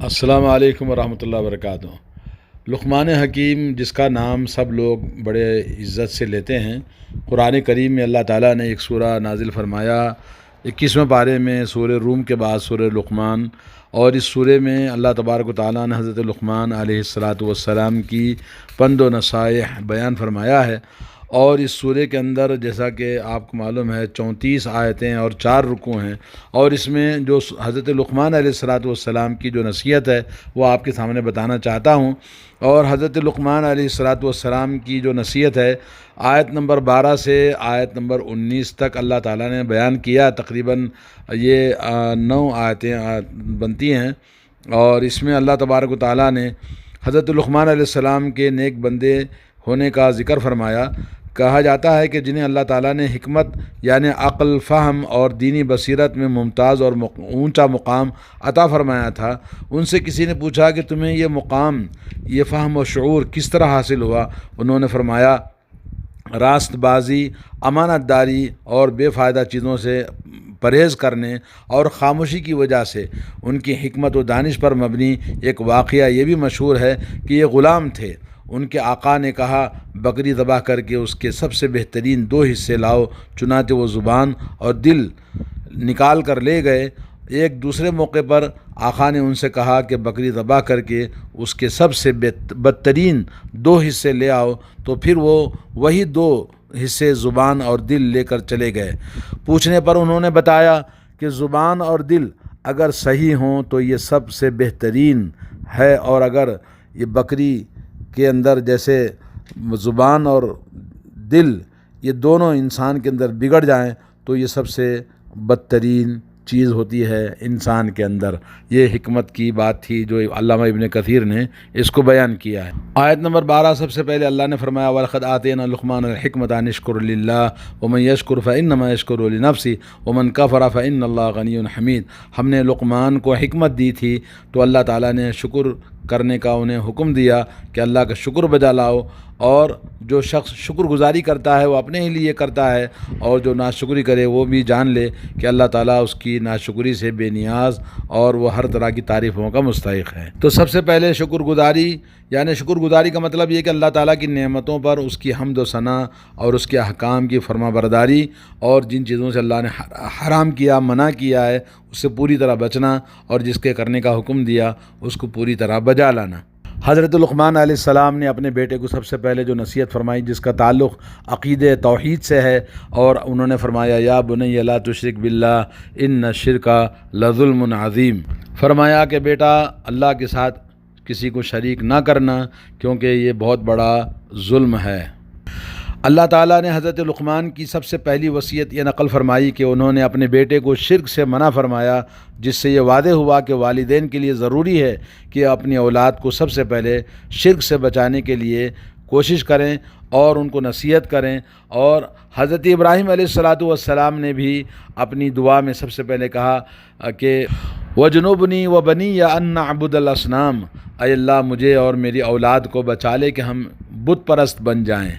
السلام علیکم ورحمۃ اللہ وبرکاتہ۔ لقمان حکیم، جس کا نام سب لوگ بڑے عزت سے لیتے ہیں، قرآن کریم میں اللہ تعالیٰ نے ایک سورہ نازل فرمایا 21ویں پارے میں، سورہ روم کے بعد سورہ لقمان، اور اس سورہ میں اللہ تبارک و تعالیٰ نے حضرت لقمان علیہ السلام کی پند و نصائح بیان فرمایا ہے۔ اور اس سورہ کے اندر جیسا کہ آپ کو معلوم ہے 34 آیتیں اور 4 رکوع ہیں، اور اس میں جو حضرت لقمان علیہ السلام کی جو نصیحت ہے وہ آپ کے سامنے بتانا چاہتا ہوں۔ اور حضرت لقمان علیہ السلام کی جو نصیحت ہے، آیت نمبر 12 سے آیت نمبر 19 تک اللہ تعالیٰ نے بیان کیا۔ تقریباً یہ 9 آیتیں بنتی ہیں، اور اس میں اللہ تبارک و تعالیٰ نے حضرت لقمان علیہ السلام کے نیک بندے ہونے کا ذکر فرمایا۔ کہا جاتا ہے کہ جنہیں اللہ تعالیٰ نے حکمت یعنی عقل، فہم اور دینی بصیرت میں ممتاز اور اونچا مقام عطا فرمایا تھا، ان سے کسی نے پوچھا کہ تمہیں یہ مقام، یہ فہم و شعور کس طرح حاصل ہوا؟ انہوں نے فرمایا، راست بازی، امانت داری اور بے فائدہ چیزوں سے پرہیز کرنے اور خاموشی کی وجہ سے۔ ان کی حکمت و دانش پر مبنی ایک واقعہ یہ بھی مشہور ہے کہ یہ غلام تھے، ان کے آقا نے کہا بکری ذبح کر کے اس کے سب سے بہترین 2 حصے لاؤ، چنانچہ وہ زبان اور دل نکال کر لے گئے۔ ایک دوسرے موقع پر آقا نے ان سے کہا کہ بکری ذبح کر کے اس کے سب سے بدترین 2 حصے لے آؤ، تو پھر وہ وہی 2 حصے زبان اور دل لے کر چلے گئے۔ پوچھنے پر انہوں نے بتایا کہ زبان اور دل اگر صحیح ہوں تو یہ سب سے بہترین ہے، اور اگر یہ بکری کے اندر جیسے زبان اور دل یہ دونوں انسان کے اندر بگڑ جائیں تو یہ سب سے بدترین چیز ہوتی ہے انسان کے اندر۔ یہ حکمت کی بات تھی جو علامہ ابن کثیر نے اس کو بیان کیا ہے۔ آیت نمبر 12 سب سے پہلے اللہ نے فرمایا وَلَقَدْ آتَيْنَا لُقْمَانَ الْحِكْمَةَ أَنِ اشْكُرْ لِلَّهِ وَمَنْ يَشْكُرْ فَإِنَّمَا يَشْكُرُ لِنَفْسِهِ وَمَنْ كَفَرَ فَإِنَّ اللَّهَ غَنِيٌّ حَمِيدٌ۔ ہم نے لقمان کو حکمت دی تھی تو اللہ تعالیٰ نے شکر کرنے کا انہیں حکم دیا کہ اللہ کا شکر بجا لاؤ، اور جو شخص شکر گزاری کرتا ہے وہ اپنے ہی لیے کرتا ہے، اور جو ناشکری کرے وہ بھی جان لے کہ اللہ تعالیٰ اس کی ناشکری سے بے نیاز اور وہ ہر طرح کی تعریفوں کا مستحق ہے۔ تو سب سے پہلے شکر گزاری، یعنی شکر گزاری کا مطلب یہ کہ اللہ تعالیٰ کی نعمتوں پر اس کی حمد و ثنا اور اس کے احکام کی فرما برداری، اور جن چیزوں سے اللہ نے حرام کیا، منع کیا ہے، اس سے پوری طرح بچنا، اور جس کے کرنے کا حکم دیا اس کو پوری طرح بجا لانا۔ حضرت لقمان علیہ السلام نے اپنے بیٹے کو سب سے پہلے جو نصیحت فرمائی جس کا تعلق عقیدہ توحید سے ہے، اور انہوں نے فرمایا یا بنی لا تشرک باللہ ان الشرک لظلم عظیم۔ فرمایا کہ بیٹا اللہ کے ساتھ کسی کو شریک نہ کرنا، کیونکہ یہ بہت بڑا ظلم ہے۔ اللہ تعالیٰ نے حضرت لقمان کی سب سے پہلی وصیت یہ نقل فرمائی کہ انہوں نے اپنے بیٹے کو شرک سے منع فرمایا، جس سے یہ واضح ہوا کہ والدین کے لیے ضروری ہے کہ اپنی اولاد کو سب سے پہلے شرک سے بچانے کے لیے کوشش کریں اور ان کو نصیحت کریں۔ اور حضرت ابراہیم علیہ السلام نے بھی اپنی دعا میں سب سے پہلے کہا کہ وَجُنُوبْنِي وَبَنِيَّ أَن نَعْبُدَ الْأَصْنَامَ، اے اللہ مجھے اور میری اولاد کو بچا لے کہ ہم بت پرست بن جائیں۔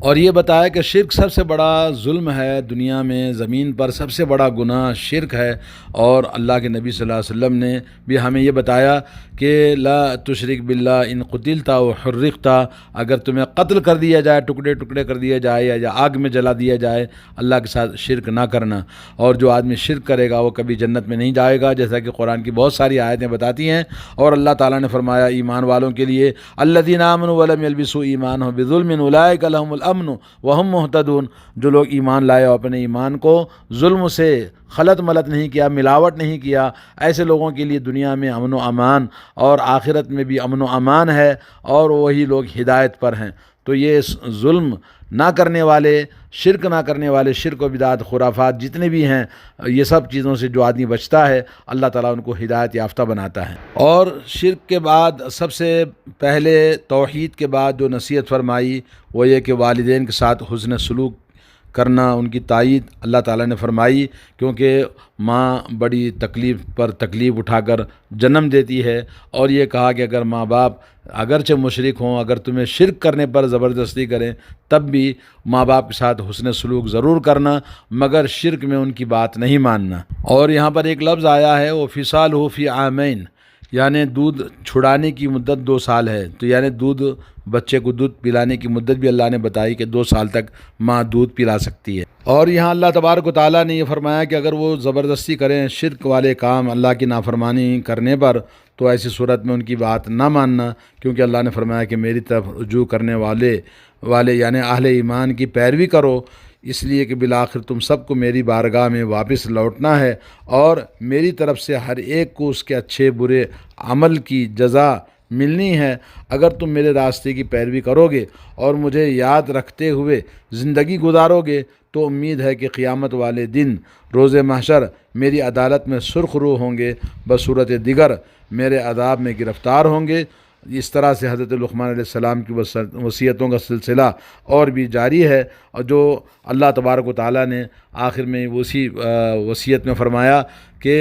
اور یہ بتایا کہ شرک سب سے بڑا ظلم ہے دنیا میں، زمین پر سب سے بڑا گناہ شرک ہے، اور اللہ کے نبی صلی اللہ علیہ وسلم نے بھی ہمیں یہ بتایا کہ لا تشرک باللہ ان قتلت و حرقت، اگر تمہیں قتل کر دیا جائے، ٹکڑے ٹکڑے کر دیا جائے یا آگ میں جلا دیا جائے، اللہ کے ساتھ شرک نہ کرنا۔ اور جو آدمی شرک کرے گا وہ کبھی جنت میں نہیں جائے گا، جیسا کہ قرآن کی بہت ساری آیتیں بتاتی ہیں۔ اور اللہ تعالیٰ نے فرمایا ایمان والوں کے لیے الذین آمنوا ولم یلبسوا ایمانہم بظلم اولئک لہم الامن وہم مہتدون، جو لوگ ایمان لائے اور اپنے ایمان کو ظلم سے خلط ملط نہیں کیا، ملاوٹ نہیں کیا، ایسے لوگوں کے لیے دنیا میں امن و امان اور آخرت میں بھی امن و امان ہے، اور وہی لوگ ہدایت پر ہیں۔ تو یہ ظلم نہ کرنے والے، شرک نہ کرنے والے، شرک و بدعت، خرافات جتنے بھی ہیں، یہ سب چیزوں سے جو آدمی بچتا ہے اللہ تعالیٰ ان کو ہدایت یافتہ بناتا ہے۔ اور شرک کے بعد سب سے پہلے توحید کے بعد جو نصیحت فرمائی وہ یہ کہ والدین کے ساتھ حسن سلوک کرنا، ان کی تائید اللہ تعالیٰ نے فرمائی، کیونکہ ماں بڑی تکلیف پر تکلیف اٹھا کر جنم دیتی ہے، اور یہ کہا کہ اگر ماں باپ اگرچہ مشرک ہوں، اگر تمہیں شرک کرنے پر زبردستی کریں تب بھی ماں باپ کے ساتھ حسن سلوک ضرور کرنا، مگر شرک میں ان کی بات نہیں ماننا۔ اور یہاں پر ایک لفظ آیا ہے وہ فِصَالُهُ فِي عَامَيْن، یعنی دودھ چھڑانے کی مدت 2 سال ہے، تو یعنی بچے کو دودھ پلانے کی مدت بھی اللہ نے بتائی کہ 2 سال تک ماں دودھ پلا سکتی ہے۔ اور یہاں اللہ تبارک و تعالیٰ نے یہ فرمایا کہ اگر وہ زبردستی کریں شرک والے کام اللہ کی نافرمانی کرنے پر، تو ایسی صورت میں ان کی بات نہ ماننا، کیونکہ اللہ نے فرمایا کہ میری طرف رجوع کرنے والے یعنی اہل ایمان کی پیروی کرو، اس لیے کہ بالآخر تم سب کو میری بارگاہ میں واپس لوٹنا ہے، اور میری طرف سے ہر ایک کو اس کے اچھے برے عمل کی جزا ملنی ہے۔ اگر تم میرے راستے کی پیروی کرو گے اور مجھے یاد رکھتے ہوئے زندگی گزارو گے، تو امید ہے کہ قیامت والے دن روز محشر میری عدالت میں سرخ رو ہوں گے، بصورت دیگر میرے عذاب میں گرفتار ہوں گے۔ اس طرح سے حضرت لقمان علیہ السلام کی وصیتوں کا سلسلہ اور بھی جاری ہے، اور جو اللہ تبارک و تعالیٰ نے آخر میں اسی وصیت میں فرمایا کہ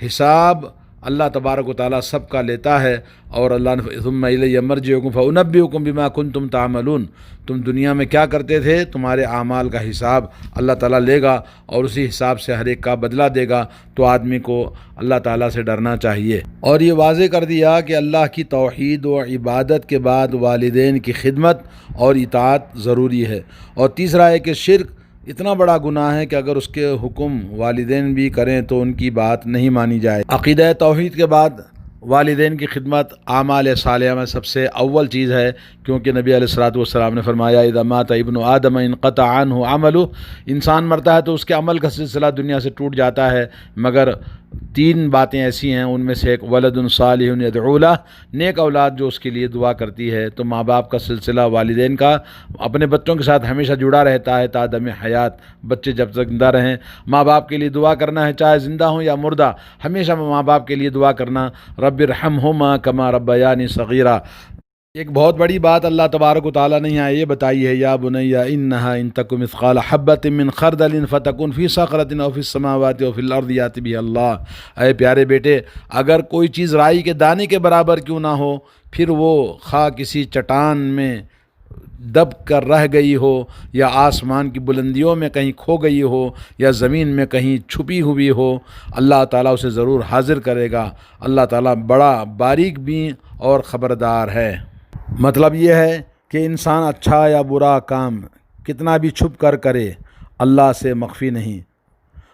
حساب اللہ تبارک و تعالیٰ سب کا لیتا ہے، اور اللہ نے ثم الی مرجعکم فانبئکم بما کنتم تعملون، تم دنیا میں کیا کرتے تھے، تمہارے اعمال کا حساب اللہ تعالیٰ لے گا، اور اسی حساب سے ہر ایک کا بدلہ دے گا۔ تو آدمی کو اللہ تعالیٰ سے ڈرنا چاہیے۔ اور یہ واضح کر دیا کہ اللہ کی توحید و عبادت کے بعد والدین کی خدمت اور اطاعت ضروری ہے۔ اور تیسرا ہے کہ شرک اتنا بڑا گناہ ہے کہ اگر اس کے حکم والدین بھی کریں تو ان کی بات نہیں مانی جائے۔ عقیدہ توحید کے بعد والدین کی خدمت اعمال صالحہ میں سب سے اول چیز ہے، کیونکہ نبی علیہ الصلوۃ والسلام نے فرمایا اذا مات ابن آدم انقطع عنہ عملہ، انسان مرتا ہے تو اس کے عمل کا سلسلہ دنیا سے ٹوٹ جاتا ہے، مگر 3 باتیں ایسی ہیں، ان میں سے ایک ولد صالح یدعو لہ، نیک اولاد جو اس کے لیے دعا کرتی ہے۔ تو ماں باپ کا سلسلہ والدین کا اپنے بچوں کے ساتھ ہمیشہ جڑا رہتا ہے تا دم حیات، بچے جب تک زندہ رہیں ماں باپ کے لیے دعا کرنا ہے، چاہے زندہ ہوں یا مردہ، ہمیشہ ماں باپ کے لیے دعا کرنا، رب ارحمہما کما ربیانی صغیرا۔ ایک بہت بڑی بات اللہ تبارک و تعالیٰ نے یہاں یہ بتائی ہے، یا بنی انہا ان تک مثقال حبۃ من خردل فتکن فی صخرۃ او فی السماوات او فی الارض یأتی بہ اللہ، اے پیارے بیٹے اگر کوئی چیز رائی کے دانے کے برابر کیوں نہ ہو، پھر وہ خواہ کسی چٹان میں دب کر رہ گئی ہو، یا آسمان کی بلندیوں میں کہیں کھو گئی ہو، یا زمین میں کہیں چھپی ہوئی ہو، اللہ تعالیٰ اسے ضرور حاضر کرے گا۔ اللہ تعالیٰ بڑا باریک بین اور خبردار ہے۔ مطلب یہ ہے کہ انسان اچھا یا برا کام کتنا بھی چھپ کر کرے، اللہ سے مخفی نہیں،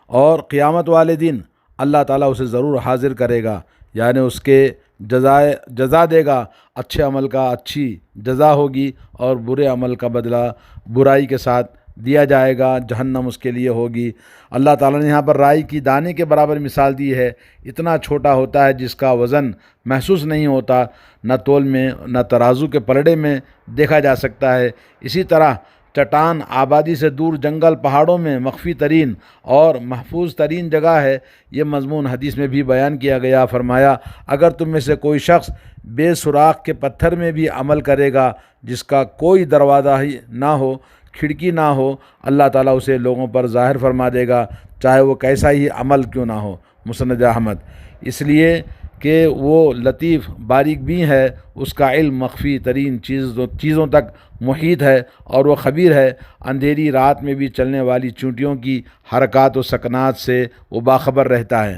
اور قیامت والے دن اللہ تعالیٰ اسے ضرور حاضر کرے گا، یعنی اس کے جزا دے گا، اچھے عمل کا اچھی جزا ہوگی، اور برے عمل کا بدلہ برائی کے ساتھ دیا جائے گا، جہنم اس کے لیے ہوگی۔ اللہ تعالیٰ نے یہاں پر رائی کی دانے کے برابر مثال دی ہے، اتنا چھوٹا ہوتا ہے جس کا وزن محسوس نہیں ہوتا، نہ تول میں نہ ترازو کے پلڑے میں دیکھا جا سکتا ہے۔ اسی طرح چٹان آبادی سے دور جنگل پہاڑوں میں مخفی ترین اور محفوظ ترین جگہ ہے۔ یہ مضمون حدیث میں بھی بیان کیا گیا، فرمایا اگر تم میں سے کوئی شخص بے سوراخ کے پتھر میں بھی عمل کرے گا جس کا کوئی دروازہ ہی نہ ہو، کھڑکی نہ ہو، اللہ تعالیٰ اسے لوگوں پر ظاہر فرما دے گا، چاہے وہ کیسا ہی عمل کیوں نہ ہو۔ مسند احمد۔ اس لیے کہ وہ لطیف باریک بھی ہے، اس کا علم مخفی ترین چیزوں تک محیط ہے، اور وہ خبیر ہے، اندھیری رات میں بھی چلنے والی چونٹیوں کی حرکات و سکنات سے وہ باخبر رہتا ہے۔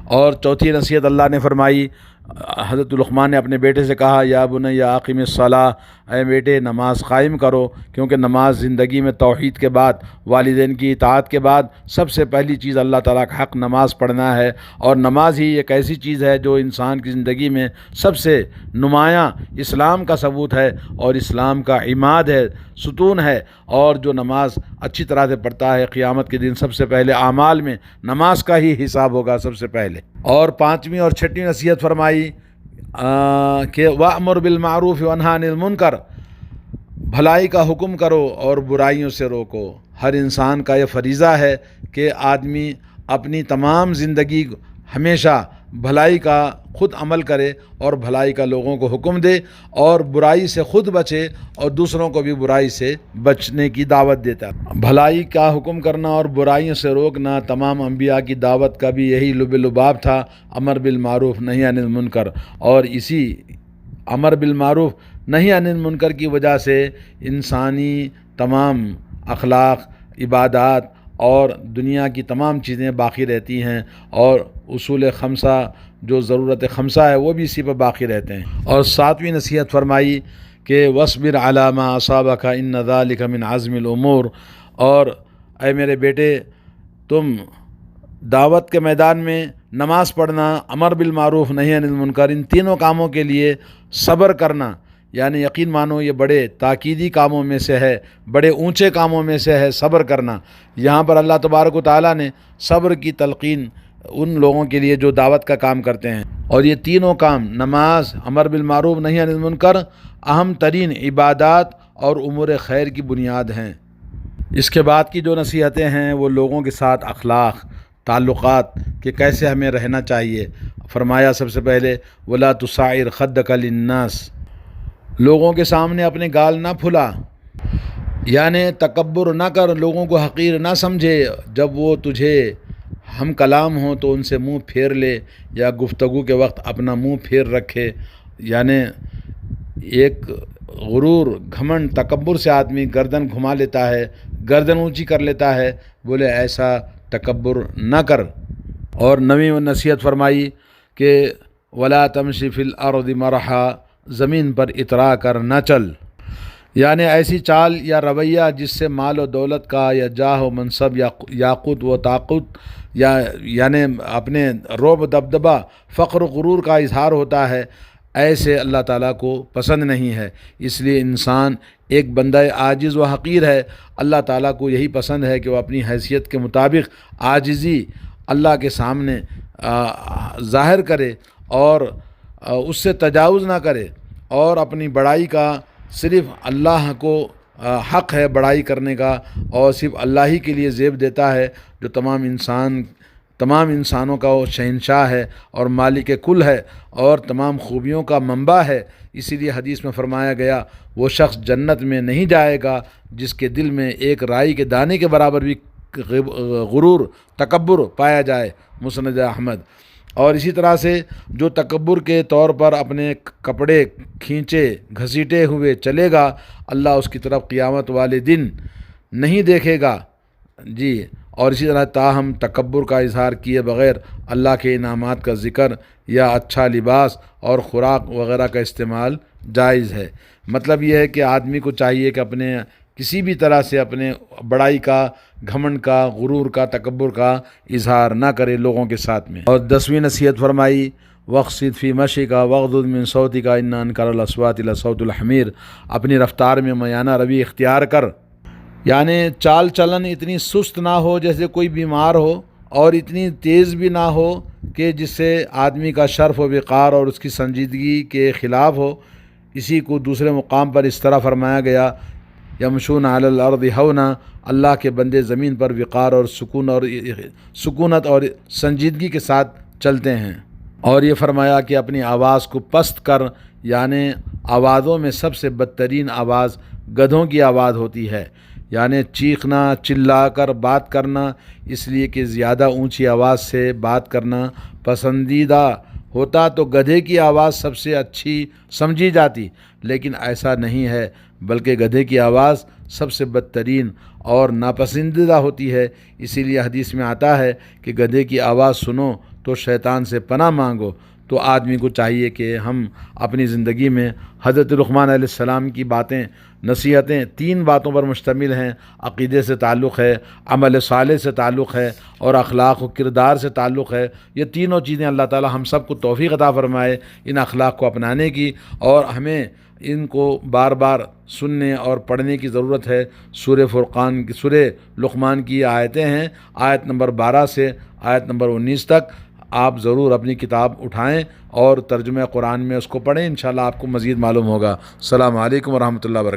اور چوتھی نصیحت اللہ نے فرمائی، حضرت لقمان نے اپنے بیٹے سے کہا یا بنی اقیم الصلاۃ، اے بیٹے نماز قائم کرو، کیونکہ نماز زندگی میں توحید کے بعد، والدین کی اطاعت کے بعد سب سے پہلی چیز اللہ تعالیٰ کا حق نماز پڑھنا ہے، اور نماز ہی ایک ایسی چیز ہے جو انسان کی زندگی میں سب سے نمایاں اسلام کا ثبوت ہے، اور اسلام کا عماد ہے، ستون ہے، اور جو نماز اچھی طرح سے پڑھتا ہے قیامت کے دن سب سے پہلے اعمال میں نماز کا ہی حساب ہوگا سب سے پہلے۔ اور 5ویں اور 6ویں نصیحت فرمائی کہ وَأْمُرْ بِالْمَعْرُوفِ وَانْهَ عَنِ الْمُنْكَرِ، بھلائی کا حکم کرو اور برائیوں سے روکو۔ ہر انسان کا یہ فریضہ ہے کہ آدمی اپنی تمام زندگی ہمیشہ بھلائی کا خود عمل کرے، اور بھلائی کا لوگوں کو حکم دے، اور برائی سے خود بچے، اور دوسروں کو بھی برائی سے بچنے کی دعوت دیتا ہے۔ بھلائی کا حکم کرنا اور برائیوں سے روکنا تمام انبیاء کی دعوت کا بھی یہی لب لباب تھا، امر بالمعروف نہی عن المنکر، اور اسی امر بالمعروف نہی عن المنکر کی وجہ سے انسانی تمام اخلاق، عبادات اور دنیا کی تمام چیزیں باقی رہتی ہیں، اور اصول خمسہ جو ضرورت خمسہ ہے وہ بھی اسی پر باقی رہتے ہیں۔ اور ساتویں نصیحت فرمائی کہ وَاصْبِرْ عَلَىٰ مَا أَصَابَكَ إِنَّ ذَلِكَ مِنْ عَزْمِ الْأُمُورِ، اور اے میرے بیٹے تم دعوت کے میدان میں نماز پڑھنا، امر بالمعروف نہی عن المنکر، ان تینوں کاموں کے لیے صبر کرنا، یعنی یقین مانو یہ بڑے تاکیدی کاموں میں سے ہے، بڑے اونچے کاموں میں سے ہے صبر کرنا۔ یہاں پر اللہ تبارک و تعالیٰ نے صبر کی تلقین ان لوگوں کے لیے جو دعوت کا کام کرتے ہیں، اور یہ تینوں کام نماز، امر بالمعروف نہی عن المنکر اہم ترین عبادات اور امور خیر کی بنیاد ہیں۔ اس کے بعد کی جو نصیحتیں ہیں وہ لوگوں کے ساتھ اخلاق، تعلقات کہ کیسے ہمیں رہنا چاہیے۔ فرمایا سب سے پہلے وَلَا تُصَعِّرْ خَدَّكَ لِلنَّاسِ، لوگوں کے سامنے اپنے گال نہ پھلا، یعنی تکبر نہ کر، لوگوں کو حقیر نہ سمجھے۔ جب وہ تجھے ہم کلام ہوں تو ان سے منہ پھیر لے، یا گفتگو کے وقت اپنا منہ پھیر رکھے، یعنی ایک غرور، گھمنڈ، تکبر سے آدمی گردن گھما لیتا ہے، گردن اونچی کر لیتا ہے، بولے ایسا تکبر نہ کر۔ اور نویں نصیحت فرمائی کہ وَلَا تَمْشِ فِي الْأَرْضِ مَرَحًا، زمین پر اترا کر نہ چل، یعنی ایسی چال یا رویہ جس سے مال و دولت کا یا جاہ و منصب یا یاقوت و طاقت یعنی اپنے رعب، دبدبہ، فخر و غرور کا اظہار ہوتا ہے، ایسے اللہ تعالیٰ کو پسند نہیں ہے۔ اس لیے انسان ایک بندہ عاجز و حقیر ہے، اللہ تعالیٰ کو یہی پسند ہے کہ وہ اپنی حیثیت کے مطابق عاجزی اللہ کے سامنے ظاہر کرے، اور اس سے تجاوز نہ کرے، اور اپنی بڑائی کا صرف اللہ کو حق ہے بڑائی کرنے کا، اور صرف اللہ ہی کے لیے زیب دیتا ہے جو تمام انسانوں کا وہ شہنشاہ ہے اور مالک کل ہے اور تمام خوبیوں کا منبع ہے۔ اسی لیے حدیث میں فرمایا گیا وہ شخص جنت میں نہیں جائے گا جس کے دل میں ایک رائی کے دانے کے برابر بھی غرور، تکبر پایا جائے، مسند احمد۔ اور اسی طرح سے جو تکبر کے طور پر اپنے کپڑے کھینچے گھسیٹے ہوئے چلے گا، اللہ اس کی طرف قیامت والے دن نہیں دیکھے گا جی۔ اور اسی طرح تاہم تکبر کا اظہار کیے بغیر اللہ کے انعامات کا ذکر یا اچھا لباس اور خوراک وغیرہ کا استعمال جائز ہے۔ مطلب یہ ہے کہ آدمی کو چاہیے کہ اپنے کسی بھی طرح سے اپنے بڑائی کا، گھمنڈ کا، غرور کا، تکبر کا اظہار نہ کرے لوگوں کے ساتھ میں۔ اور 10ویں نصیحت فرمائی وَاقْصِدْ فِي مَشِيِّكَ وَاغْضُضْ مِنْ صَوْتِكَ إِنَّ أَنْكَرَ الْأَصْوَاتِ لَصَوْتُ الْحَمِيرِ، اپنی رفتار میں میانہ روی اختیار کر، یعنی چال چلن اتنی سست نہ ہو جیسے کوئی بیمار ہو، اور اتنی تیز بھی نہ ہو کہ جس سے آدمی کا شرف و وقار اور اس کی سنجیدگی کے خلاف ہو۔ اسی کو دوسرے مقام پر اس طرح فرمایا گیا یمشون علی الارض ہونا، اللہ کے بندے زمین پر وقار اور سکونت اور سنجیدگی کے ساتھ چلتے ہیں۔ اور یہ فرمایا کہ اپنی آواز کو پست کر، یعنی آوازوں میں سب سے بدترین آواز گدھوں کی آواز ہوتی ہے، یعنی چیخنا، چلا کر بات کرنا، اس لیے کہ زیادہ اونچی آواز سے بات کرنا پسندیدہ ہوتا تو گدھے کی آواز سب سے اچھی سمجھی جاتی، لیکن ایسا نہیں ہے، بلکہ گدھے کی آواز سب سے بدترین اور ناپسندیدہ ہوتی ہے۔ اسی لیے حدیث میں آتا ہے کہ گدھے کی آواز سنو تو شیطان سے پناہ مانگو۔ تو آدمی کو چاہیے کہ ہم اپنی زندگی میں حضرت لقمان علیہ السلام کی باتیں، نصیحتیں 3 باتوں پر مشتمل ہیں، عقیدے سے تعلق ہے، عمل صالح سے تعلق ہے، اور اخلاق و کردار سے تعلق ہے۔ یہ تینوں چیزیں اللہ تعالی ہم سب کو توفیق عطا فرمائے ان اخلاق کو اپنانے کی، اور ہمیں ان کو بار بار سننے اور پڑھنے کی ضرورت ہے۔ سورہ لقمان کی آیتیں ہیں، آیت نمبر 12 سے آیت نمبر 19 تک آپ ضرور اپنی کتاب اٹھائیں اور ترجمہ قرآن میں اس کو پڑھیں، انشاءاللہ آپ کو مزید معلوم ہوگا۔ السلام علیکم ورحمۃ اللہ وبرکاتہ۔